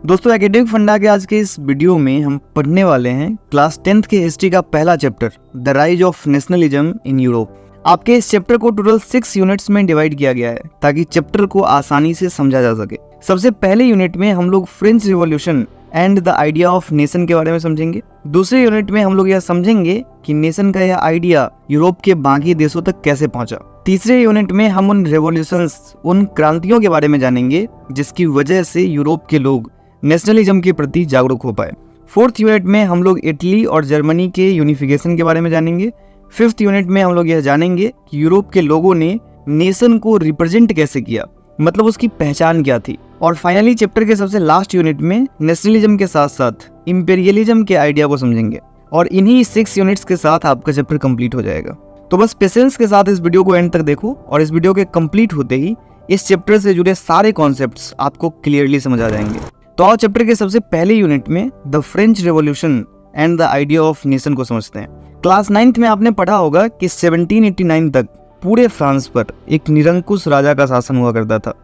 दोस्तों एकेडमिक फंडा के आज के इस वीडियो में हम पढ़ने वाले हैं क्लास 10th के हिस्ट्री का पहला chapter the rise of nationalism in Europe. आपके इस चैप्टर को टोटल 6 यूनिट्स में डिवाइड किया गया है ताकि चैप्टर को आसानी से समझा जा सके। सबसे पहले यूनिट में हम लोग French revolution and the idea of nation के बारे में समझेंगे। दूसरे यूनिट में हम लोग यह समझेंगे कि नेशन का यह आइडिया यूरोप के बाकी देशों तक कैसे पहुंचा। तीसरे यूनिट में हम उन रेवोल्यूशंस, उन क्रांतियों के बारे में जानेंगे जिसकी वजह से यूरोप के लोग नेशनलिज्म के प्रति जागरूक हो पाए। फोर्थ यूनिट में हम लोग इटली और जर्मनी के यूनिफिकेशन के बारे में जानेंगे। फिफ्थ यूनिट में हम लोग यह जानेंगे कि यूरोप के लोगों ने नेशन को रिप्रेजेंट कैसे किया, मतलब उसकी पहचान क्या थी। और फाइनली चैप्टर के सबसे लास्ट यूनिट में नेशनलिज्म के साथ साथ इंपीरियलिज्म के आइडिया को समझेंगे और इन्हीं 6 यूनिट्स के साथ आपका चैप्टर कंप्लीट हो जाएगा। तो बस पेशेंस के साथ इस वीडियो को एंड तक देखो और इस वीडियो के कंप्लीट होते ही इस चैप्टर से जुड़े सारे कॉन्सेप्ट्स आपको क्लियरली समझ आ जाएंगे। तो आओ चैप्टर के सबसे पहले यूनिट में the French revolution and the idea of nation को समझते हैं। क्लास 9th में आपने पढ़ा होगा कि 1789 तक पूरे फ्रांस पर एक निरंकुश राजा का शासन हुआ करता था,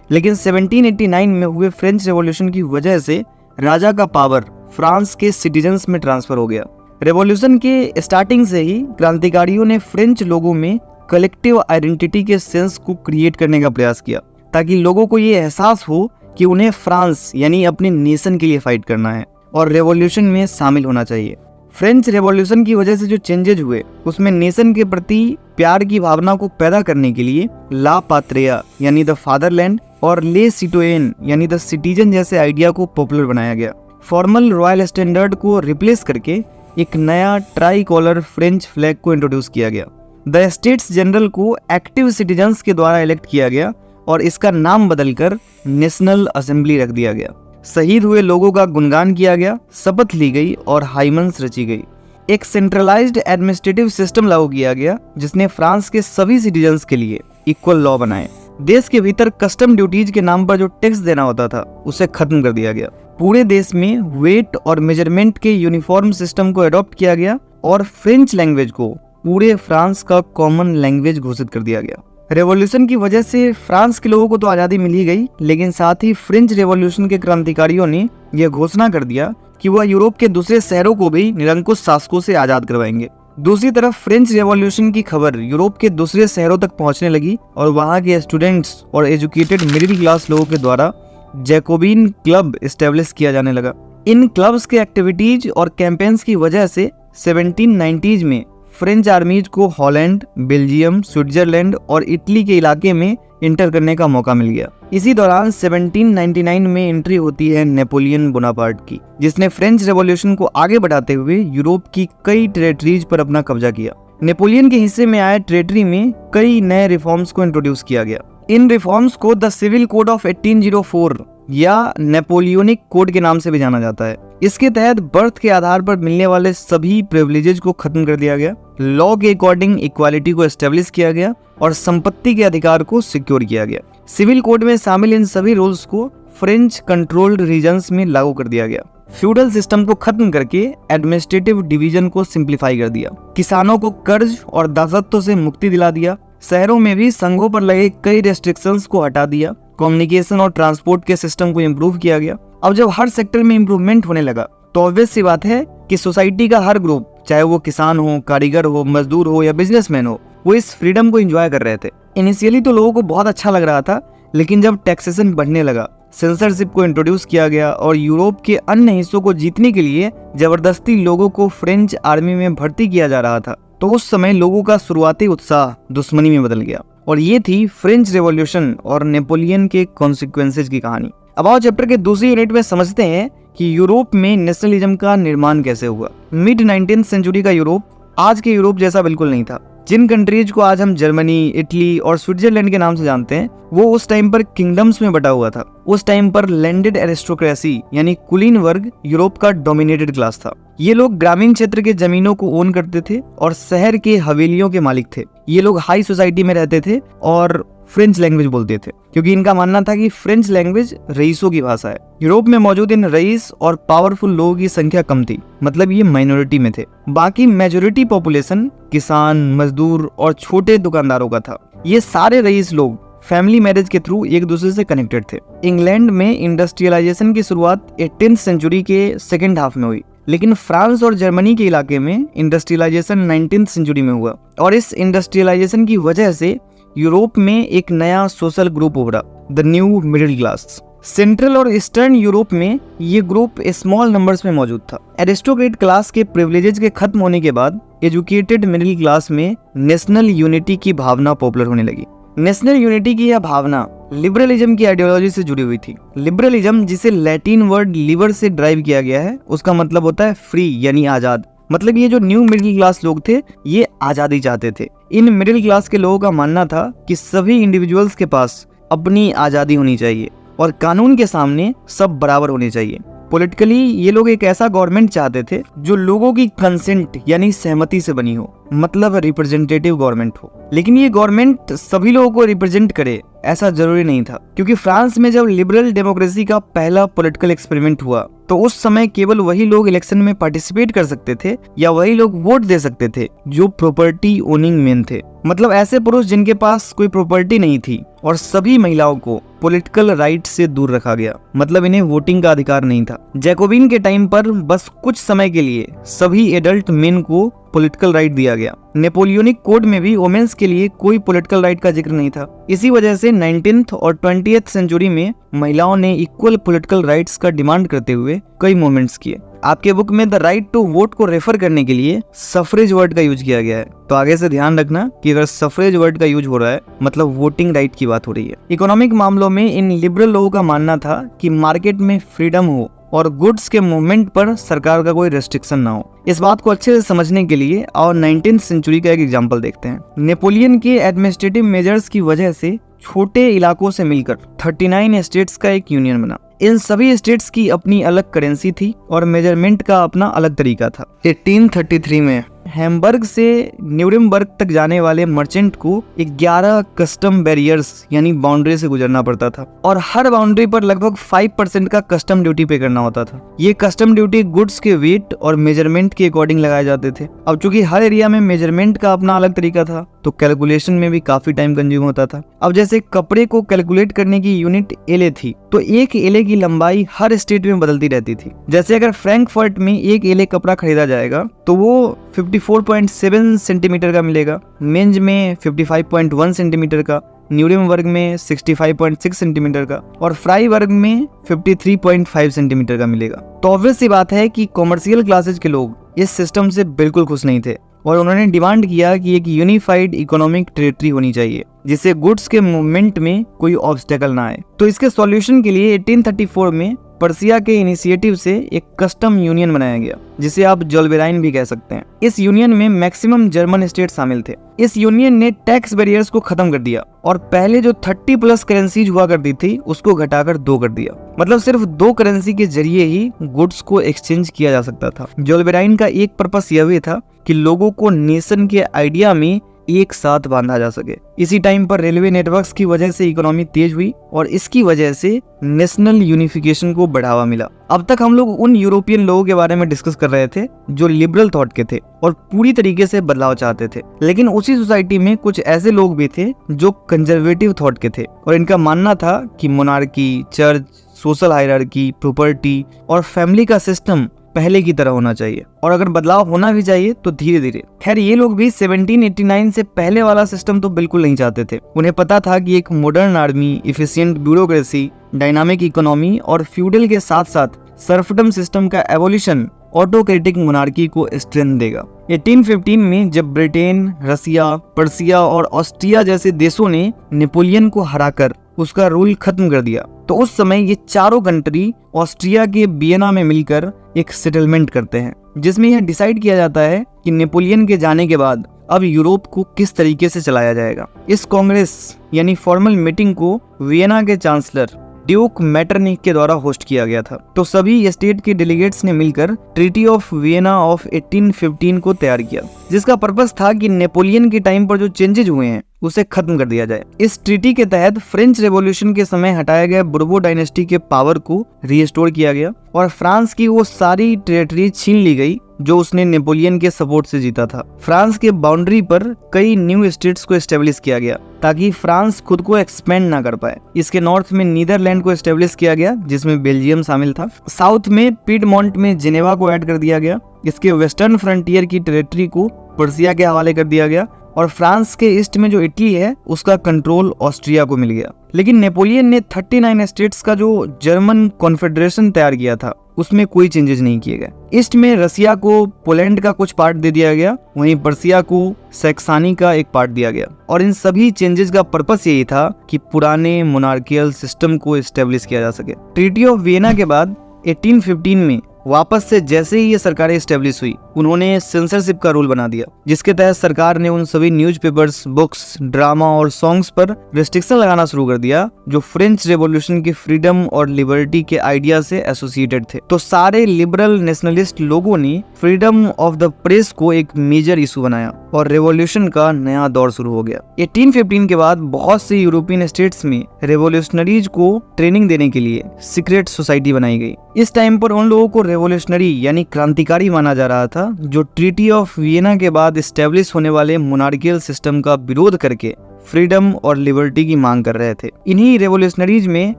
लेकिन 1789 में हुए फ्रेंच रेवोल्यूशन की वजह से राजा का पावर फ्रांस के सिटीजन्स में ट्रांसफर हो गया। रेवोल्यूशन के स्टार्टिंग से ही क्रांतिकारियों ने फ्रेंच लोगों में कलेक्टिव आइडेंटिटी के सेंस को क्रिएट करने का प्रयास किया ताकि लोगों को ये एहसास हो कि उन्हें फ्रांस यानी अपने नेशन के लिए फाइट करना है और रेवोल्यूशन में शामिल होना चाहिए। फ्रेंच रेवोल्यूशन की वजह से जो चेंजेज हुए उसमें नेशन के प्रति प्यार की भावना को पैदा करने के लिए ला पात्रिया यानी द फादरलैंड और ले सिटोयन यानी द सिटीजन जैसे आइडिया को पॉपुलर बनाया गया। फॉर्मल रॉयल स्टैंडर्ड को रिप्लेस करके एक नया ट्राई कॉलर फ्रेंच फ्लैग को इंट्रोड्यूस किया गया। द स्टेट्स जनरल को एक्टिव सिटीजन्स के द्वारा इलेक्ट किया गया और इसका नाम बदलकर नेशनल असेंबली रख दिया गया। शहीद हुए लोगों का गुणगान किया गया, शपथ ली गई और हाइमन्स रची गई। एक सेंट्रलाइज्ड एडमिनिस्ट्रेटिव सिस्टम लागू किया गया जिसने फ्रांस के सभी सिटीजन्स के लिए इक्वल लॉ बनाए। देश के भीतर कस्टम ड्यूटीज के नाम पर जो टैक्स देना होता था उसे खत्म कर दिया गया। पूरे देश में वेट और मेजरमेंट के यूनिफॉर्म सिस्टम को अडॉप्ट किया गया और फ्रेंच लैंग्वेज को पूरे फ्रांस का कॉमन लैंग्वेज घोषित कर दिया गया। रेवोल्यूशन की वजह से फ्रांस के लोगों को तो आज़ादी मिल ही गई, लेकिन साथ ही फ्रेंच रेवोल्यूशन के क्रांतिकारियों ने यह घोषणा कर दिया कि वह यूरोप के दूसरे शहरों को भी निरंकुश शासकों से आज़ाद करवाएंगे। दूसरी तरफ फ्रेंच रेवोल्यूशन की खबर यूरोप के दूसरे शहरों तक पहुंचने लगी और वहां के स्टूडेंट्स और एजुकेटेड मिडिल क्लास लोगों के द्वारा जैकोबिन क्लब एस्टेब्लिश किया जाने लगा। इन क्लब्स के एक्टिविटीज और कैंपेन्स की वजह से 1790s में फ्रेंच आर्मीज को हॉलैंड, बेल्जियम, स्विट्जरलैंड और इटली के इलाके में इंटर करने का मौका मिल गया। इसी दौरान 1799 में एंट्री होती है नेपोलियन बोनापार्ट की, जिसने फ्रेंच रेवोल्यूशन को आगे बढ़ाते हुए यूरोप की कई टेरिटरीज पर अपना कब्जा किया। नेपोलियन के हिस्से में आए टेरिटरी में कई नए रिफॉर्म्स को इंट्रोड्यूस किया गया। इन रिफॉर्म्स को द सिविल कोड ऑफ 1804 या नेपोलियनिक कोड के नाम से भी जाना जाता है। इसके तहत बर्थ के आधार पर मिलने वाले सभी प्रिविलेजेस को खत्म कर दिया गया, लॉ के अकॉर्डिंग इक्वालिटी को एस्टेब्लिश किया गया और संपत्ति के अधिकार को सिक्योर किया गया। सिविल कोड में शामिल इन सभी रूल्स को फ्रेंच कंट्रोल्ड रीजन्स में लागू कर दिया गया। फ्यूडल सिस्टम को खत्म करके एडमिनिस्ट्रेटिव डिवीजन को सिंप्लीफाई कर दिया। किसानों को कर्ज और दासत्व से मुक्ति दिला दिया। शहरों में भी संघों पर लगे कई रेस्ट्रिक्शंस को हटा दिया। कम्युनिकेशन और ट्रांसपोर्ट के सिस्टम को इम्प्रूव किया गया। अब जब हर सेक्टर में इम्प्रूवमेंट होने लगा तो ऑब्वियस सी बात है कि सोसाइटी का हर ग्रुप, चाहे वो किसान हो, कारीगर हो, मजदूर हो या बिजनेसमैन हो, वो इस फ्रीडम को एंजॉय कर रहे थे। इनिशियली तो लोगों को बहुत अच्छा लग रहा था, लेकिन जब टैक्सेशन बढ़ने लगा, सेंसरशिप को इंट्रोड्यूस किया गया और यूरोप के अन्य हिस्सों को जीतने के लिए जबरदस्ती लोगों को फ्रेंच आर्मी में भर्ती किया जा रहा था, तो उस समय लोगों का शुरुआती उत्साह दुश्मनी में बदल गया। और ये थी फ्रेंच रेवोल्यूशन और नेपोलियन के कॉन्सिक्वेंसेज की कहानी। अब आओ चैप्टर के दूसरी यूनिट में समझते हैं कि यूरोप में नेशनलिज्म का निर्माण कैसे हुआ। मिड 19th सेंचुरी का यूरोप आज के यूरोप जैसा बिल्कुल नहीं था। जिन कंट्रीज को आज हम जर्मनी, इटली और स्विट्जरलैंड के नाम से जानते हैं, वो उस टाइम पर किंगडम्स में बटा हुआ था। उस टाइम पर लैंडेड एरिस्टोक्रेसी यानी कुलीन वर्ग यूरोप का डोमिनेटेड क्लास था। ये लोग ग्रामीण क्षेत्र के जमीनों को ओन करते थे और शहर के हवेलियों के मालिक थे। ये लोग हाई सोसाइटी में रहते थे और फ्रेंच लैंग्वेज बोलते थे, क्योंकि इनका मानना था कि फ्रेंच लैंग्वेज रईसों की भाषा है। यूरोप में मौजूद इन रईस और पावरफुल लोगों की संख्या कम थी, मतलब ये माइनॉरिटी में थे। बाकी मेजॉरिटी पॉपुलेशन किसान, मजदूर और छोटे दुकानदारों का था। ये सारे रईस लोग फैमिली मैरिज के थ्रू एक दूसरे से कनेक्टेड थे। इंग्लैंड में इंडस्ट्रियलाइजेशन की शुरुआत 18th सेंचुरी के सेकेंड हाफ में हुई, लेकिन फ्रांस और जर्मनी के इलाके में इंडस्ट्रियलाइजेशन 19th सेंचुरी में हुआ और इस इंडस्ट्रियलाइजेशन की वजह से यूरोप में एक नया सोशल ग्रुप उभरा, the new middle class. Central और ईस्टर्न यूरोप में ये ग्रुप स्मॉल नंबर्स में मौजूद था। एरिस्टोक्रेट क्लास के प्रिविलेजेस के खत्म होने के बाद एजुकेटेड मिडिल क्लास में नेशनल यूनिटी की भावना पॉपुलर होने लगी। नेशनल यूनिटी की यह भावना लिबरलिज्म की आइडियोलॉजी से जुड़ी हुई थी। लिबरलिज्म, जिसे लैटिन वर्ड लिबर से ड्राइव किया गया है, उसका मतलब होता है फ्री यानी आजाद। मतलब ये जो न्यू मिडिल क्लास लोग थे ये आजादी चाहते थे। इन मिडिल क्लास के लोगों का मानना था कि सभी इंडिविजुअल्स के पास अपनी आजादी होनी चाहिए और कानून के सामने सब बराबर होने चाहिए। पॉलिटिकली ये लोग एक ऐसा गवर्नमेंट चाहते थे जो लोगों की कंसेंट यानी सहमति से बनी हो, मतलब रिप्रेजेंटेटिव गवर्नमेंट हो। लेकिन ये गवर्नमेंट सभी लोगों को रिप्रेजेंट करे ऐसा जरूरी नहीं था, क्योंकि फ्रांस में जब लिबरल डेमोक्रेसी का पहला पॉलिटिकल एक्सपेरिमेंट हुआ तो उस समय केवल वही लोग इलेक्शन में पार्टिसिपेट कर सकते थे या वही लोग वोट दे सकते थे जो प्रॉपर्टी ओनिंग मैन थे, मतलब ऐसे पुरुष जिनके पास कोई प्रॉपर्टी नहीं थी। और सभी महिलाओं को पॉलिटिकल राइट से दूर रखा गया, मतलब इन्हें वोटिंग का अधिकार नहीं था। जैकोबिन के टाइम पर बस कुछ समय के लिए सभी एडल्ट मेन को पॉलिटिकल राइट दिया गया। नेपोलियनिक कोड में भी वोमेन्स के लिए कोई पॉलिटिकल राइट का जिक्र नहीं था। इसी वजह से 19th और 20th सेंचुरी में महिलाओं ने इक्वल पॉलिटिकल राइट्स का डिमांड करते हुए कई मूवमेंट्स किए। आपके बुक में द राइट टू वोट को रेफर करने के लिए सफरेज वर्ड का यूज किया गया है, तो आगे से ध्यान रखना कि अगर सफरेज वर्ड का यूज हो रहा है मतलब वोटिंग राइट की बात हो रही है। इकोनॉमिक मामलों में इन लिबरल लोगों का मानना था कि मार्केट में फ्रीडम हो और गुड्स के मूवमेंट पर सरकार का कोई रेस्ट्रिक्शन ना हो। इस बात को अच्छे से समझने के लिए और 19th सेंचुरी का एक एग्जांपल देखते हैं। नेपोलियन के एडमिनिस्ट्रेटिव मेजर्स की वजह से छोटे इलाकों से मिलकर 39 स्टेट्स का एक यूनियन बना। इन सभी स्टेट्स की अपनी अलग करेंसी थी और मेजरमेंट का अपना अलग तरीका था। 1833 में हैम्बर्ग से न्यूरेमबर्ग तक जाने वाले मर्चेंट को 11 कस्टम बैरियर्स यानी बाउंड्री से गुजरना पड़ता था और हर बाउंड्री पर लगभग 5% का कस्टम ड्यूटी पे करना होता था। ये कस्टम ड्यूटी गुड्स के वेट और मेजरमेंट के अकॉर्डिंग लगाए जाते थे। अब चूंकि हर एरिया में मेजरमेंट का अपना अलग तरीका था तो कैलकुलेशन में भी काफी टाइम कंज्यूम होता था। अब जैसे कपड़े को कैलकुलेट करने की यूनिट एले थी तो एक एले की लंबाई हर स्टेट में बदलती रहती थी। जैसे अगर फ्रैंकफर्ट में एक एले कपड़ा खरीदा जाएगा तो वो 54.7 सेंटीमीटर का मिलेगा, मेंज में 55.1 सेंटीमीटर का, न्यूरेमबर्ग में 65.6 सेंटीमीटर का और फ्राइबर्ग में 53.5 सेंटीमीटर का मिलेगा। तो ऑब्वियस सी बात है कि कॉमर्शियल क्लासेज के लोग इस सिस्टम से बिल्कुल खुश नहीं थे और उन्होंने डिमांड किया कि एक यूनिफाइड इकोनॉमिक टेरिटरी होनी चाहिए जिससे गुड्स के मूवमेंट में कोई ऑब्स्टेकल ना आए। तो इसके सॉल्यूशन के लिए 1834 में पर्सिया के इनिशिएटिव से एक कस्टम यूनियन बनाया गया जिसे आप जोल्बेराइन भी कह सकते हैं। इस यूनियन में मैक्सिमम जर्मन स्टेट शामिल थे। इस यूनियन ने टैक्स बैरियर्स को खत्म कर दिया और पहले जो 30+ करेंसीज हुआ करती थी उसको घटाकर 2 कर दिया, मतलब सिर्फ 2 करेंसी के जरिए ही गुड्स को एक्सचेंज किया जा सकता था। जोल्बेराइन का एक पर्पस यह भी था कि लोगों को नेशन के आइडिया में एक साथ बांधा जा सके। इसी टाइम पर रेलवे नेटवर्क्स की वजह से इकोनॉमी तेज हुई और इसकी वजह से नेशनल यूनिफिकेशन को बढ़ावा मिला। अब तक हम लोग उन यूरोपियन लोगों के बारे में डिस्कस कर रहे थे जो लिबरल थॉट के थे और पूरी तरीके से बदलाव चाहते थे, लेकिन उसी सोसाइटी में कुछ ऐसे लोग भी थे जो कंजर्वेटिव थॉट के थे और इनका मानना था कि monarchy, church, social hierarchy, property और फैमिली का सिस्टम पहले की तरह होना चाहिए और अगर बदलाव होना भी चाहिए तो धीरे धीरे। खैर ये लोग भी 1789 से पहले वाला सिस्टम तो बिल्कुल नहीं चाहते थे। उन्हें पता था कि एक modern army, efficient bureaucracy, dynamic economy और फ्यूडल के साथ साथ सर्फडम सिस्टम का एवोल्यूशन ऑटोक्रेटिक मोनार्की को स्ट्रेंथ देगा। 1815 में जब ब्रिटेन, रसिया, पर्सिया और ऑस्ट्रिया जैसे देशों ने नेपोलियन को हराकर उसका रूल खत्म कर दिया तो उस समय ये चारों कंट्री ऑस्ट्रिया के वियना में मिलकर एक सेटलमेंट करते हैं जिसमें यह डिसाइड किया जाता है कि नेपोलियन के जाने के बाद अब यूरोप को किस तरीके से चलाया जाएगा। इस कांग्रेस यानी फॉर्मल मीटिंग को वियना के चांसलर ड्यूक मैटरनिक के द्वारा होस्ट किया गया था। तो सभी स्टेट के डेलीगेट्स ने मिलकर ट्रीटी ऑफ वियना ऑफ 1815 को तैयार किया जिसका पर्पस था कि नेपोलियन के टाइम पर जो चेंजेज हुए हैं उसे खत्म कर दिया जाए। इस ट्रीटी के तहत फ्रेंच रेवोल्यूशन के समय हटाए गए बुर्बो डायनेस्टी के पावर को रीस्टोर किया गया और फ्रांस की वो सारी टेरिटरी छीन ली गई जो उसने नेपोलियन के सपोर्ट से जीता था। फ्रांस के बाउंड्री पर कई न्यू स्टेट्स को एस्टेब्लिश किया गया ताकि फ्रांस खुद को एक्सपेंड ना कर पाए। इसके नॉर्थ में नीदरलैंड को एस्टेब्लिश किया गया जिसमें बेल्जियम शामिल था। साउथ में पीडमोंट में जेनेवा को ऐड कर दिया गया। इसके वेस्टर्न फ्रंटियर की टेरिटरी को पर्सिया के हवाले कर दिया गया और फ्रांस के ईस्ट में जो इटली है उसका कंट्रोल ऑस्ट्रिया को मिल गया। लेकिन नेपोलियन ने 39 स्टेट्स का जो जर्मन कॉन्फेडरेशन तैयार किया था उसमें कोई चेंजेस नहीं किए गए। ईस्ट में रसिया को पोलैंड का कुछ पार्ट दे दिया गया, वहीं पर्सिया को सैक्सानी का एक पार्ट दिया गया और इन सभी चेंजेस का पर्पस यही था कि पुराने मोनार्कियल सिस्टम को एस्टेब्लिश किया जा सके। ट्रीटी ऑफ वियना के बाद 1815 में वापस से जैसे ही ये सरकारें एस्टेब्लिश हुई उन्होंने सेंसरशिप का रूल बना दिया, जिसके तहत सरकार ने उन सभी न्यूज़पेपर्स, बुक्स, ड्रामा और सॉन्ग्स पर रिस्ट्रिक्शन लगाना शुरू कर दिया जो फ्रेंच रेवोल्यूशन की फ्रीडम और लिबर्टी के आइडिया से एसोसिएटेड थे। तो सारे लिबरल नेशनलिस्ट लोगों ने फ्रीडम ऑफ द प्रेस को एक मेजर इशू बनाया और रेवोल्यूशन का नया दौर शुरू हो गया। 1815 के बाद बहुत सी यूरोपियन स्टेट्स में रेवोल्यूशनरीज को ट्रेनिंग देने के लिए सीक्रेट सोसाइटी बनाई गई। इस टाइम पर उन लोगों को रेवोल्यूशनरी यानी क्रांतिकारी माना जा रहा था जो ट्रीटी ऑफ वियना के बाद एस्टेब्लिश होने वाले मोनार्कियल सिस्टम का विरोध करके फ्रीडम और लिबर्टी की मांग कर रहे थे। इन्हीं रेवोल्यूशनरीज में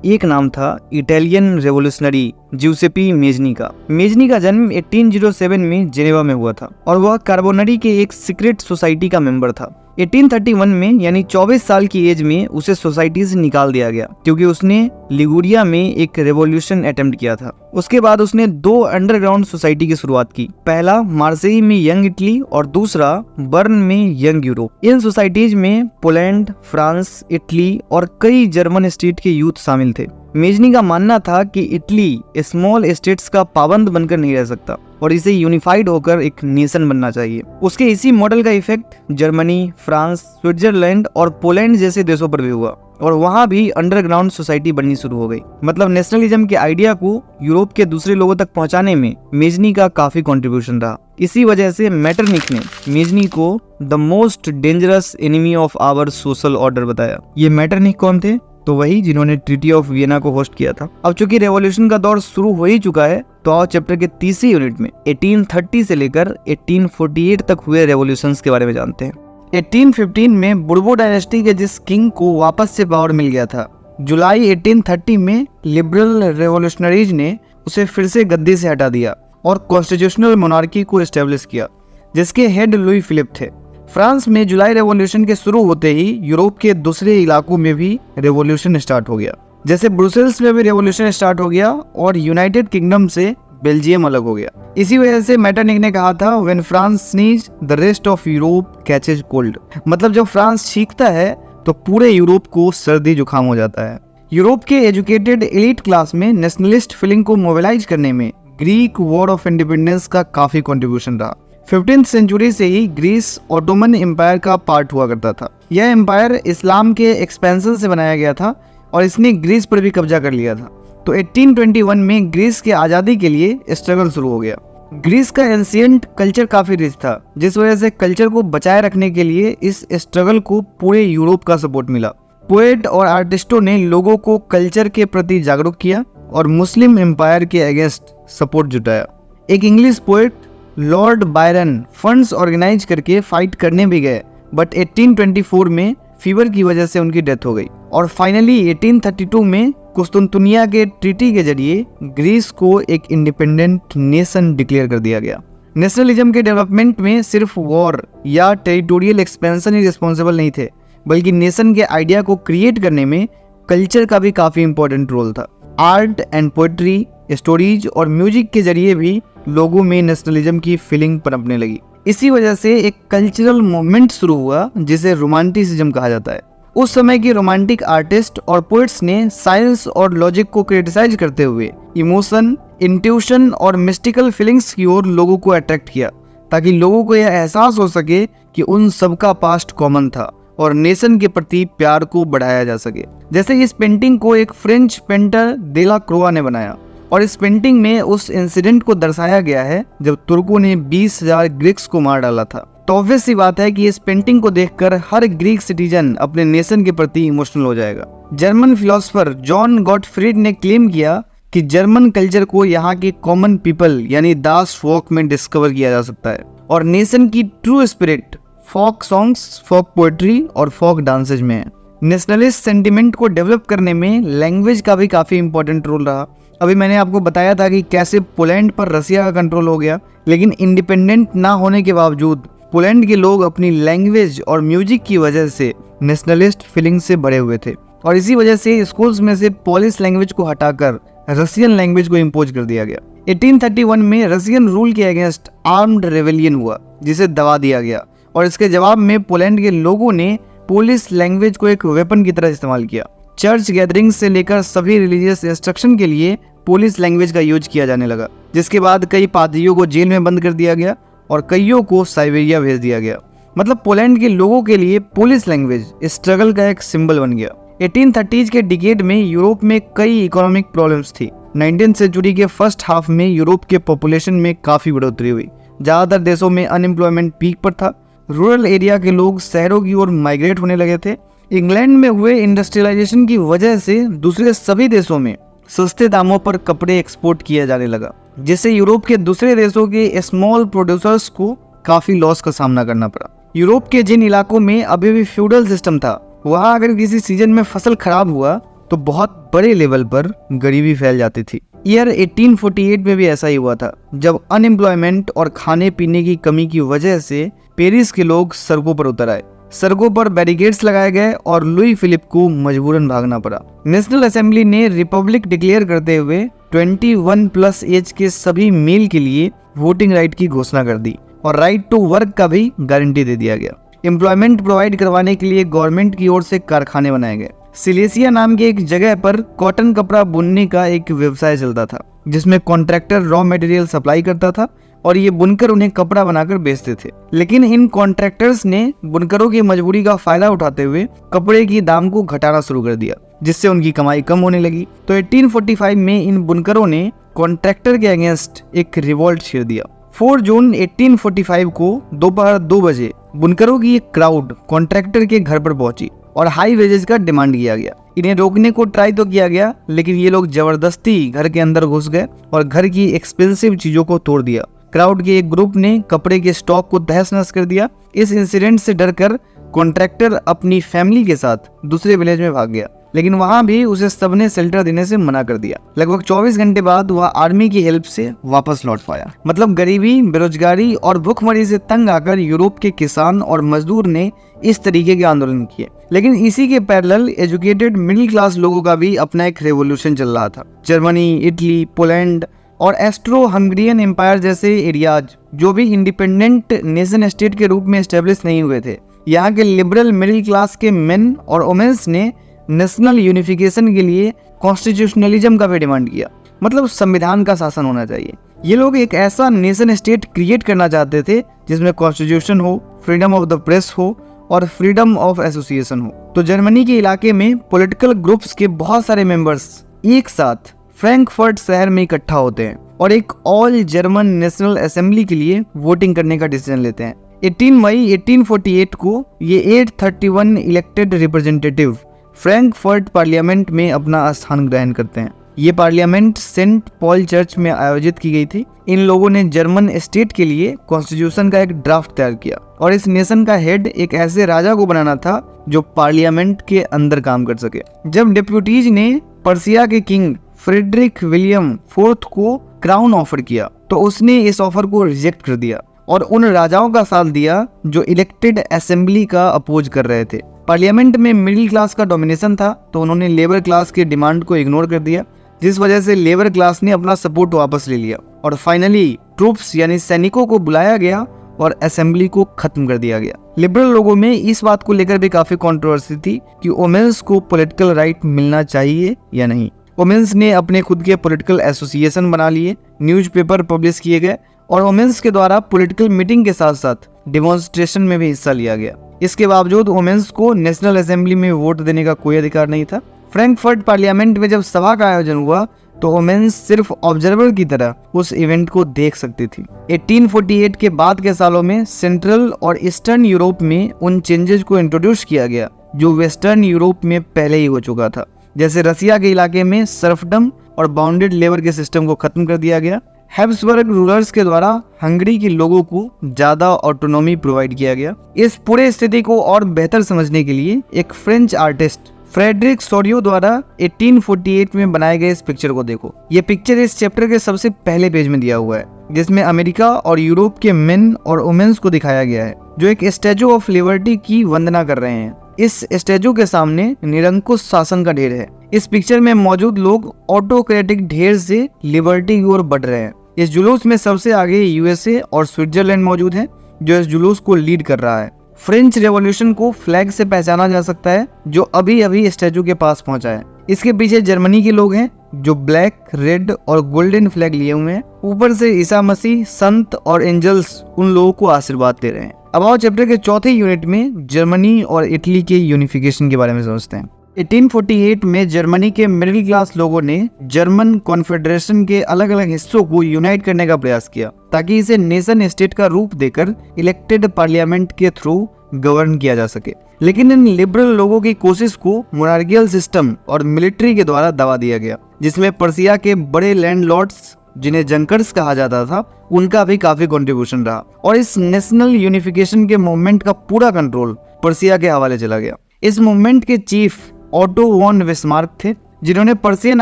एक नाम था इटालियन रेवोल्यूशनरी ज्यूसेपी मेजनी का। मेजनी का जन्म 1807 में जेनेवा में हुआ था और वह कार्बोनरी के एक सीक्रेट सोसाइटी का मेंबर था। 1831 में यानी 24 साल की एज में उसे सोसाइटी से निकाल दिया गया क्योंकि उसने लिगुरिया में एक रेवोल्यूशन अटेम्प्ट किया था। उसके बाद उसने 2 अंडरग्राउंड सोसाइटी की शुरुआत की, पहला मार्सेई में यंग इटली और दूसरा बर्न में यंग यूरोप। इन सोसाइटीज में पोलैंड, फ्रांस, इटली और कई जर्मन स्टेट के यूथ शामिल थे। मेजनी का मानना था कि इटली स्मॉल स्टेट्स का पाबंद बनकर नहीं रह सकता और इसे यूनिफाइड होकर एक नेशन बनना चाहिए। उसके इसी मॉडल का इफेक्ट जर्मनी, फ्रांस, स्विट्जरलैंड और पोलैंड जैसे देशों पर भी हुआ और वहां भी अंडरग्राउंड सोसाइटी बननी शुरू हो गई। मतलब नेशनलिज्म के आइडिया को यूरोप के दूसरे लोगों तक पहुंचाने में मेजनी का काफी कंट्रीब्यूशन रहा। इसी वजह से मेटरनिख ने मेजनी को the most dangerous enemy of our social order बताया। ये मेटरनिख कौन थे? तो वही जिन्होंने ट्रीटी ऑफ वियना को होस्ट किया था। अब चूंकि रेवोल्यूशन का दौर शुरू हो ही चुका है तो आओ चैप्टर के तीसरी यूनिट में 1830 से लेकर 1848 तक हुए रेवोल्यूशंस के बारे में जानते हैं। 1815 में बुर्बो डायनेस्टी के जिस किंग को वापस से पावर मिल गया था, जुलाई 1830 में लिबरल रेवोल्यूशनरीज ने उसे फिर से गद्दी से हटा दिया और कॉन्स्टिट्यूशनल मोनार्की को एस्टेब्लिश किया जिसके हेड लुई फिलिप थे। फ्रांस में जुलाई रेवोल्यूशन के शुरू होते ही यूरोप के दूसरे इलाकों में भी रेवोल्यूशन स्टार्ट हो गया। जैसे ब्रुसेल्स में भी रेवोल्यूशन स्टार्ट हो गया और यूनाइटेड किंगडम से बेल्जियम अलग हो गया। इसी वजह से मेटरनिख ने कहा था when France sneeze the rest of Europe catches cold. मतलब जब फ्रांस छींकता है तो पूरे यूरोप को सर्दी जुकाम हो जाता है। यूरोप के एजुकेटेड एलिट क्लास में नेशनलिस्ट फीलिंग को मोबिलाइज करने में ग्रीक वॉर ऑफ इंडिपेंडेंस का काफी कंट्रीब्यूशन रहा। 15th सेंचुरी से ही ग्रीस ऑटोमन एम्पायर का पार्ट हुआ करता था। यह एम्पायर इस्लाम के एक्सपेंशन से बनाया गया था और इसने ग्रीस पर भी कब्जा कर लिया था। तो 1821 में ग्रीस के आज़ादी के लिए स्ट्रगल शुरू हो गया। ग्रीस का एंशिएंट कल्चर काफ़ी रिच था जिस वजह से कल्चर को बचाए रखने के लिए इस स्ट्रगल को पूरे यूरोप का सपोर्ट मिला। पोएट और आर्टिस्टों ने लोगों को कल्चर के प्रति जागरूक किया और मुस्लिम एम्पायर के अगेंस्ट सपोर्ट जुटाया। एक English poet Lord Byron funds organise करके फाइट करने भी गए बट 1824 में फीवर की वजह से उनकी डेथ हो गई और फाइनली 1832 में कुस्तुनतुनिया के ट्रीटी के जरिए ग्रीस को एक इंडिपेंडेंट नेशन डिक्लेयर कर दिया गया। नेशनलिज्म के डेवलपमेंट में सिर्फ वॉर या टेरिटोरियल एक्सपेंशन ही रिस्पॉन्सिबल नहीं थे बल्कि नेशन के आइडिया को क्रिएट करने में कल्चर का भी काफी इंपॉर्टेंट रोल था। आर्ट एंड पोएट्री, स्टोरीज और म्यूजिक के जरिए भी लोगों में नेशनलिज्म की फीलिंग पनपने लगी। इसी वजह से एक कल्चरल मूवमेंट शुरू हुआ जिसे रोमांटिसिज्म कहा जाता है। उस समय के रोमांटिक आर्टिस्ट और पोएट्स ने साइंस और लॉजिक को क्रिटिसाइज करते हुए इमोशन, इंट्यूशन और मिस्टिकल फीलिंग्स की ओर लोगों को अट्रैक्ट किया ताकि लोगों को यह एहसास हो सके कि उन सबका पास्ट कॉमन था और नेशन के प्रति प्यार को बढ़ाया जा सके। जैसे इस पेंटिंग को एक फ्रेंच पेंटर देला क्रोआ ने बनाया और इस पेंटिंग में उस इंसिडेंट को दर्शाया गया है जब तुर्कों ने 20,000 ग्रीक्स को मार डाला था। तो ऑब्वियस सी बात है कि इस पेंटिंग को देखकर हर ग्रीक सिटीजन अपने नेशन के प्रति इमोशनल हो जाएगा। जर्मन फिलोसोफर जॉन गॉटफ्रीड ने क्लेम किया कि जर्मन कल्चर को यहाँ के कॉमन पीपल यानी दास फोक में डिस्कवर किया जा सकता है और नेशन की ट्रू स्पिरिट फोक सॉन्ग्स, फोक पोएट्री और फोक डांसेज में है। नेशनलिस्ट सेंटिमेंट को डेवलप करने में लैंग्वेज का भी काफ़ी इंपॉर्टेंट रोल रहा। अभी मैंने आपको बताया था कि कैसे पोलैंड पर रसिया का कंट्रोल हो गया, लेकिन इंडिपेंडेंट ना होने के बावजूद पोलैंड के लोग अपनी लैंग्वेज और म्यूजिक की वजह से नेशनलिस्ट फीलिंग से भरे हुए थे और इसी वजह से स्कूल्स में से पोलिश लैंग्वेज को हटाकर रसियन लैंग्वेज को इम्पोज कर दिया गया। 1831 में रसियन रूल के अगेंस्ट आर्म्ड रेवेलियन हुआ जिसे दबा दिया गया और इसके जवाब में पोलैंड के लोगों ने पोलिश लैंग्वेज को एक वेपन की तरह इस्तेमाल किया। चर्च गैदरिंग्स से लेकर सभी रिलीजियस इंस्ट्रक्शन के लिए पोलिश लैंग्वेज का यूज किया जाने लगा, जिसके बाद कई पादरियों को जेल में बंद कर दिया गया और कईयों को साइबेरिया भेज दिया गया। मतलब पोलैंड के लोगों के लिए पोलिश लैंग्वेज स्ट्रगल का एक सिंबल बन गया। 1830s के डिकेड में यूरोप में कई इकोनॉमिक प्रॉब्लम्स थी। 19th सेंचुरी के फर्स्ट हाफ में यूरोप के पॉपुलेशन में काफ़ी बढ़ोतरी हुई। ज़्यादातर देशों में अनएम्प्लॉयमेंट पीक पर था। रूरल एरिया के लोग शहरों की ओर माइग्रेट होने लगे थे। इंग्लैंड में हुए इंडस्ट्रियलाइजेशन की वजह से दूसरे सभी देशों में सस्ते दामों पर कपड़े एक्सपोर्ट किया जाने लगा, जिससे यूरोप के दूसरे देशों के स्मॉल प्रोड्यूसर्स को काफ़ी लॉस का सामना करना पड़ा। यूरोप के जिन इलाकों में अभी भी फ्यूडल सिस्टम था, वहाँ अगर किसी सीजन में फसल खराब हुआ तो बहुत बड़े लेवल पर गरीबी फैल जाती थी। ईयर 1848 में भी ऐसा ही हुआ था, जब अनएम्प्लॉयमेंट और खाने पीने की कमी की वजह से पेरिस के लोग सड़कों पर उतर आए। सड़कों पर बैरिकेड्स लगाए गए और लुई फिलिप को मजबूरन भागना पड़ा। नेशनल असेंबली ने रिपब्लिक डिक्लेयर करते हुए 21+ एज के सभी मेल के लिए वोटिंग राइट की घोषणा कर दी और राइट टू वर्क का भी गारंटी दे दिया गया। एम्प्लॉयमेंट प्रोवाइड करवाने के लिए गवर्नमेंट की ओर से कारखाने बनाए गए। सिलेसिया नाम की एक जगह पर कॉटन कपड़ा बुनने का एक व्यवसाय चलता था, जिसमें कॉन्ट्रैक्टर रॉ मटेरियल सप्लाई करता था और ये बुनकर उन्हें कपड़ा बनाकर बेचते थे। लेकिन इन कॉन्ट्रैक्टर्स ने बुनकरों की मजबूरी का फायदा उठाते हुए कपड़े की दाम को घटाना शुरू कर दिया, जिससे उनकी कमाई कम होने लगी। तो 1845 में इन बुनकरों ने कॉन्ट्रैक्टर के अगेंस्ट एक रिवॉल्ट छेड़ दिया। 4 जून 1845 को दोपहर 2 बजे बुनकरों की एक क्राउड कॉन्ट्रैक्टर के घर पर पहुंची और हाई वेजेस का डिमांड किया गया। इन्हें रोकने को ट्राई तो किया गया, लेकिन ये लोग जबरदस्ती घर के अंदर घुस गए और घर की एक्सपेंसिव चीजों को तोड़ दिया। क्राउड के एक ग्रुप ने कपड़े के स्टॉक को तहस नहस कर दिया। इस इंसिडेंट से डरकर कॉन्ट्रैक्टर अपनी फैमिली के साथ दूसरे विलेज में भाग गया, लेकिन वहां भी उसे सबने शेल्टर देने से मना कर दिया। लगभग 24 घंटे बाद वह आर्मी की हेल्प से वापस लौट पाया। मतलब गरीबी, बेरोजगारी और भूखमरी से तंग आकर यूरोप के किसान और मजदूर ने इस तरीके के आंदोलन किए। लेकिन इसी के पैरेलल एजुकेटेड मिडिल क्लास लोगों का भी अपना एक रेवोल्यूशन चल रहा था। जर्मनी, इटली, पोलैंड और एस्ट्रो हंगरियन एम्पायर जैसे एरियाज जो भी इंडिपेंडेंट नेशन स्टेट के रूप में एस्टेब्लिश नहीं हुए थे, यहाँ के लिबरल मिडिल क्लास के मेन और वुमेन्स ने नेशनल यूनिफिकेशन के लिए कॉन्स्टिट्यूशनलिज्म का भी डिमांड किया। मतलब संविधान का शासन होना चाहिए। ये लोग एक ऐसा नेशन स्टेट क्रिएट करना चाहते थे जिसमें कॉन्स्टिट्यूशन हो, फ्रीडम ऑफ द प्रेस हो और फ्रीडम ऑफ एसोसिएशन हो। तो जर्मनी के इलाके में पॉलिटिकल ग्रुप्स के बहुत सारे मेंबर्स एक साथ फ्रैंकफर्ट शहर में इकट्ठा होते हैं और एक ऑल जर्मन नेशनल असेंबली के लिए वोटिंग करने का डिसीजन लेते हैं। 18 मई 1848 को ये 831 इलेक्टेड रिप्रेजेंटेटिव फ्रैंकफर्ट पार्लियामेंट में अपना स्थान ग्रहण करते हैं। ये पार्लियामेंट सेंट पॉल चर्च में आयोजित की गई थी। इन लोगों ने जर्मन स्टेट के लिए कॉन्स्टिट्यूशन का एक ड्राफ्ट तैयार किया और इस नेशन का हेड एक ऐसे राजा को बनाना था जो पार्लियामेंट के अंदर काम कर सके। जब डेप्यूटीज ने पर्सिया के किंग फ्रेडरिक विलियम फोर्थ को क्राउन ऑफर किया तो उसने इस ऑफर को रिजेक्ट कर दिया और उन राजाओं का साथ दिया जो इलेक्टेड असेंबली का अपोज कर रहे थे। पार्लियामेंट में मिडिल क्लास का डोमिनेशन था, तो उन्होंने लेबर क्लास के डिमांड को इग्नोर कर दिया, जिस वजह से लेबर क्लास ने अपना सपोर्ट वापस ले लिया और फाइनली ट्रूप्स यानी सैनिकों को बुलाया गया और असेंबली को खत्म कर दिया गया। लिबरल लोगों में इस बात को लेकर भी काफी कंट्रोवर्सी थी कि वुमेन्स को पॉलिटिकल राइट मिलना चाहिए या नहीं। वुमेन्स ने अपने खुद के पॉलिटिकल एसोसिएशन बना लिए, न्यूज़पेपर पब्लिश किए गए और वुमेन्स के द्वारा पॉलिटिकल मीटिंग के साथ साथ डिमॉन्स्ट्रेशन में भी हिस्सा लिया गया। इसके बावजूद वुमेन्स को नेशनल असेंबली में वोट देने का कोई अधिकार नहीं था। फ्रैंकफर्ट पार्लियामेंट में जब सभा का आयोजन हुआ तो वुमेन्स सिर्फ ऑब्जर्वर की तरह उस इवेंट को देख सकती थी। 1848 के बाद के सालों में सेंट्रल और ईस्टर्न यूरोप में उन चेंजेस को इंट्रोड्यूस किया गया जो वेस्टर्न यूरोप में पहले ही हो चुका था। जैसे रसिया के इलाके में सर्फडम और बाउंडेड लेबर के सिस्टम को खत्म कर दिया गया। हैब्सबर्ग रूलर्स के द्वारा हंगरी के लोगों को ज्यादा ऑटोनॉमी प्रोवाइड किया गया। इस पूरे स्थिति को और बेहतर समझने के लिए एक फ्रेंच आर्टिस्ट फ्रेडरिक सोरियो द्वारा 1848 में बनाए गए इस पिक्चर को देखो। ये पिक्चर इस चैप्टर के सबसे पहले पेज में दिया हुआ है, जिसमें अमेरिका और यूरोप के मेन और वुमेन्स को दिखाया गया है जो एक स्टैचू ऑफ लिबर्टी की वंदना कर रहे हैं। इस स्टैचू के सामने निरंकुश शासन का ढेर है। इस पिक्चर में मौजूद लोग ऑटोक्रेटिक ढेर से लिबर्टी की ओर बढ़ रहे हैं। इस जुलूस में सबसे आगे यूएसए और स्विट्जरलैंड मौजूद है जो इस जुलूस को लीड कर रहा है। फ्रेंच रेवोल्यूशन को फ्लैग से पहचाना जा सकता है जो अभी अभी स्टैचू के पास पहुंचा है। इसके पीछे जर्मनी के लोग हैं जो ब्लैक, रेड और गोल्डन फ्लैग लिए हुए हैं। ऊपर से ईसा मसीह, संत और एंजल्स उन लोगों को आशीर्वाद दे रहे हैं। अब आओ चैप्टर के चौथे यूनिट में जर्मनी और इटली के यूनिफिकेशन के बारे में समझते हैं। 1848 में जर्मनी के मिडिल क्लास लोगों ने जर्मन कॉन्फेडरेशन के अलग अलग हिस्सों को यूनाइट करने का प्रयास किया ताकि इसे नेशन स्टेट का रूप देकर इलेक्टेड पार्लियामेंट के थ्रू गवर्न किया जा सके। लेकिन इन लिबरल लोगों की कोशिश को मोनार्कियल सिस्टम और मिलिट्री के द्वारा दबा दिया गया, जिसमें पर्सिया के बड़े लैंडलॉर्ड्स जिन्हें जंकर्स कहा जाता था उनका भी काफी कंट्रीब्यूशन रहा और इस नेशनल यूनिफिकेशन के मूवमेंट का पूरा कंट्रोल पर्सिया के हवाले चला गया। इस मूवमेंट के चीफ ऑटो वॉन बिस्मार्क थे, जिन्होंने पर्शियन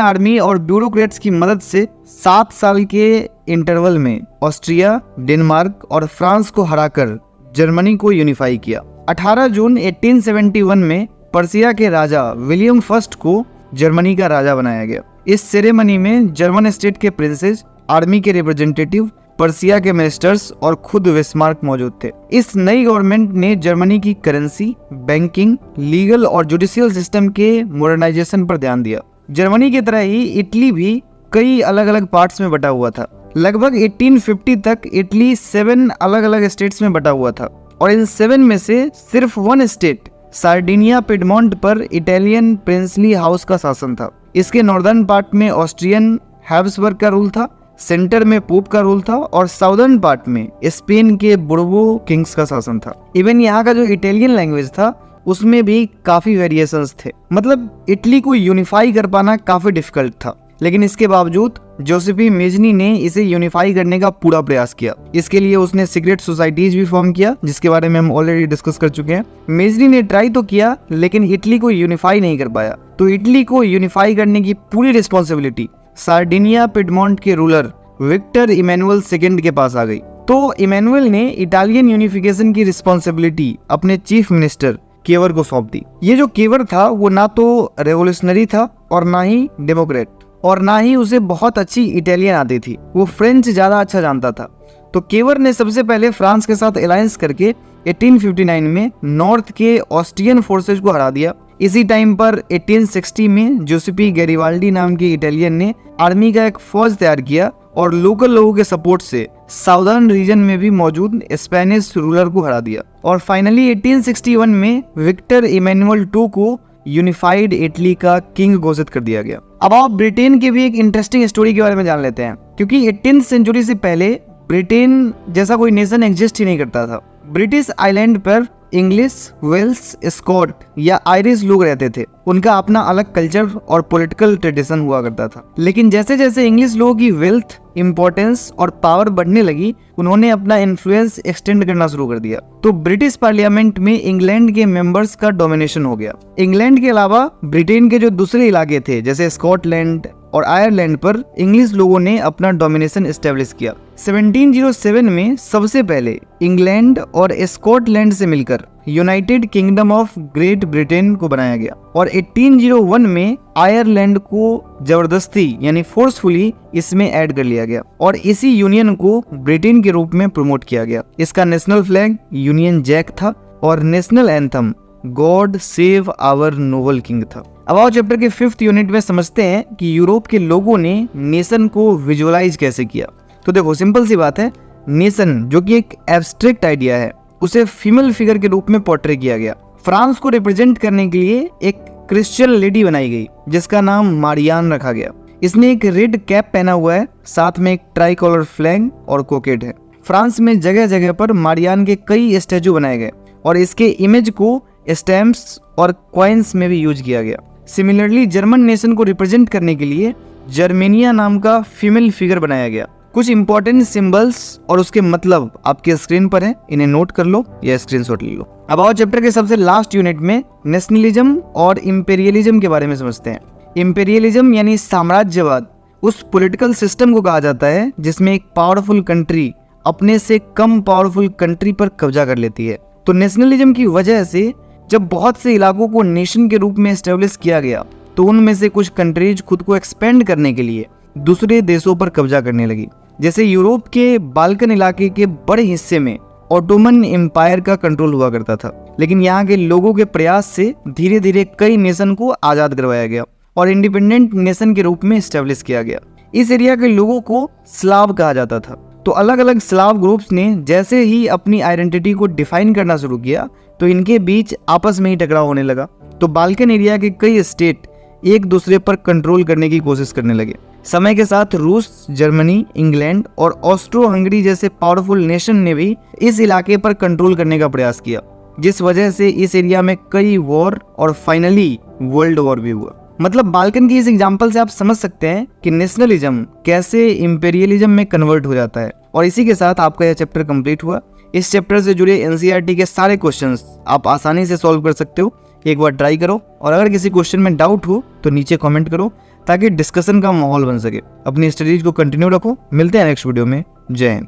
आर्मी और ब्यूरोक्रेट्स की मदद से 7 साल के इंटरवल में ऑस्ट्रिया, डेनमार्क और फ्रांस को हराकर जर्मनी को यूनिफाई किया। 18 जून 1871 में पर्सिया के राजा विलियम फर्स्ट को जर्मनी का राजा बनाया गया। इस सेरेमनी में जर्मन स्टेट के प्रिंसेस, आर्मी के रिप्रेजेंटेटिव, पर्सिया के मिनिस्टर्स और खुद बिस्मार्क मौजूद थे। इस नई गवर्नमेंट ने जर्मनी की करेंसी, बैंकिंग, लीगल और जुडिशियल सिस्टम के मॉडर्नाइजेशन पर ध्यान दिया। जर्मनी की तरह ही इटली भी कई अलग अलग पार्ट्स में बटा हुआ था। लगभग 1850 तक इटली 7 अलग अलग स्टेट्स में बटा हुआ था और इन 7 में से सिर्फ 1 स्टेट सार्डिनिया पिडमोंट पर इटालियन प्रिंसली हाउस का शासन था। इसके नॉर्दर्न पार्ट में ऑस्ट्रियन हैब्सबर्ग का रूल था, सेंटर में पोप का रूल था और साउदर्न पार्ट में स्पेन के बुर्बो किंग्स का शासन था। इवन यहाँ का जो इटालियन लैंग्वेज था उसमें भी काफी वेरिएशंस थे। मतलब इटली को यूनिफाई कर पाना काफी डिफिकल्ट था, लेकिन इसके बावजूद जोसेफी मेजनी ने इसे यूनिफाई करने का पूरा प्रयास किया। इसके लिए उसने सीक्रेट सोसाइटीज भी फॉर्म किया, जिसके बारे में हम ऑलरेडी डिस्कस कर चुके हैं। मेजनी ने ट्राई तो किया लेकिन इटली को यूनिफाई नहीं कर पाया, तो इटली को यूनिफाई करने की पूरी रिस्पॉन्सिबिलिटी सार्डिनिया पिडमोंट के रूलर विक्टर इमैनुअल II के पास आ गई। तो इमैनुअल ने इटालियन यूनिफिकेशन की रिस्पॉन्सिबिलिटी अपने चीफ मिनिस्टर केवर को सौंप दी। ये जो केवर था वो ना तो रेवोल्यूशनरी था और ना ही डेमोक्रेट और ना ही उसे बहुत अच्छी इटालियन आती थी, वो फ्रेंच ज्यादा अच्छा जानता था। तो केवर ने सबसे पहले फ्रांस के साथ अलायंस करके 1859 में नॉर्थ के ऑस्ट्रियन फोर्सेज को हरा दिया। इसी टाइम पर 1860 में जोसेपी गैरिबाल्डी नाम के इटालियन ने आर्मी का एक फौज तैयार किया और लोकल लोगों के सपोर्ट से साउदर्न रीजन में भी मौजूद स्पेनिश रूलर को हरा दिया। और फाइनली 1861 में विक्टर इमैनुअल II को यूनिफाइड इटली का किंग घोषित कर दिया गया। अब आप ब्रिटेन के भी एक इंटरेस्टिंग स्टोरी के बारे में जान लेते हैं, क्योंकि 18th सेंचुरी से पहले ब्रिटेन जैसा कोई नेशन एग्जिस्ट ही नहीं करता था। ब्रिटिश आइलैंड पर इंग्लिश, वेल्स, स्कॉट या आयरिश लोग रहते थे। उनका अपना अलग कल्चर और पॉलिटिकल ट्रेडिशन हुआ करता था। लेकिन जैसे जैसे इंग्लिश लोगों की वेल्थ, इंपॉर्टेंस और पावर बढ़ने लगी, उन्होंने अपना इन्फ्लुएंस एक्सटेंड करना शुरू कर दिया। तो ब्रिटिश पार्लियामेंट में इंग्लैंड के मेंबर्स का डोमिनेशन हो गया। इंग्लैंड के अलावा ब्रिटेन के जो दूसरे इलाके थे जैसे स्कॉटलैंड और आयरलैंड पर इंग्लिश लोगों ने अपना डोमिनेशन एस्टेब्लिश किया। 1707 में सबसे पहले इंग्लैंड और स्कॉटलैंड से मिलकर United kingdom of great Britain को बनाया गया और 1801 में आयरलैंड को जबरदस्ती यानी फोर्सफुली इसमें ऐड कर लिया गया और इसी यूनियन को ब्रिटेन के रूप में प्रमोट किया गया। इसका नेशनल फ्लैग यूनियन जैक था और national anthem God save our noble king था। अब आओ चैप्टर के 5th यूनिट में समझते हैं कि यूरोप के लोगों ने नेशन को विजुअलाइज कैसे किया। तो देखो सिंपल सी बात है, नेशन जो कि एक एब्स्ट्रैक्ट आइडिया है उसे फीमेल फिगर के रूप में पोर्ट्रे किया गया। फ्रांस को रिप्रेजेंट करने के लिए एक क्रिश्चियन लेडी बनाई गई जिसका नाम मारियान रखा गया। इसने एक रेड कैप पहना हुआ है, साथ में एक ट्राई कलर फ्लैग और कोकेट है। फ्रांस में जगह जगह पर मारियान के कई स्टैचू बनाए गए और इसके इमेज को स्टैम्प्स और कॉइन्स में भी यूज किया गया। सिमिलरली जर्मन नेशन को रिप्रेजेंट करने के लिए जर्मेनिया नाम का फीमेल फिगर बनाया गया। कुछ इंपॉर्टेंट सिंबल्स और उसके मतलब आपके स्क्रीन पर है, इन्हें नोट कर लो या स्क्रीनशॉट ले लो। अब आओ चैप्टर के सबसे लास्ट यूनिट में नेशनलिज्म और इंपेरियलिज्म के बारे में समझते हैं। इंपेरियलिज्म यानी साम्राज्यवाद उस पॉलिटिकल सिस्टम को कहा जाता है जिसमें एक पावरफुल कंट्री अपने से कम पावरफुल कंट्री पर कब्जा कर लेती है। तो नेशनलिज्म की वजह से जब बहुत से इलाकों को नेशन के रूप में एस्टेब्लिश किया गया तो उनमें से कुछ कंट्रीज खुद को एक्सपेंड करने के लिए दूसरे देशों पर कब्जा करने लगी। जैसे यूरोप के बाल्कन इलाके के बड़े हिस्से में ऑटोमन एम्पायर का कंट्रोल हुआ करता था, लेकिन यहाँ के लोगों के प्रयास से धीरे धीरे कई नेशन को आज़ाद करवाया गया और इंडिपेंडेंट नेशन के रूप में एस्टेब्लिश किया गया। इस एरिया के लोगों को स्लाव कहा जाता था। तो अलग अलग स्लाव ग्रुप्स ने जैसे ही अपनी आइडेंटिटी को डिफाइन करना शुरू किया तो इनके बीच आपस में ही टकराव होने लगा। तो बाल्कन एरिया के कई स्टेट एक दूसरे पर कंट्रोल करने की कोशिश करने लगे। समय के साथ रूस, जर्मनी, इंग्लैंड और ऑस्ट्रो हंगरी जैसे पावरफुल नेशन ने भी इस इलाके पर कंट्रोल करने का प्रयास किया, जिस वजह से इस एरिया में कई वॉर और फाइनली वर्ल्ड वॉर भी हुआ। मतलब बाल्कन की इस एग्जांपल से आप समझ सकते हैं कि नेशनलिज्म कैसे इंपेरियलिज्म में कन्वर्ट हो जाता है। और इसी के साथ आपका यह चैप्टर कंप्लीट हुआ। इस चैप्टर से जुड़े एनसीईआरटी के सारे क्वेश्चंस आप आसानी से सॉल्व कर सकते हो। एक बार ट्राई करो और अगर किसी क्वेश्चन में डाउट हो तो नीचे कमेंट करो ताकि डिस्कशन का माहौल बन सके। अपनी स्टडीज को कंटिन्यू रखो। मिलते हैं नेक्स्ट वीडियो में। जय हिंद।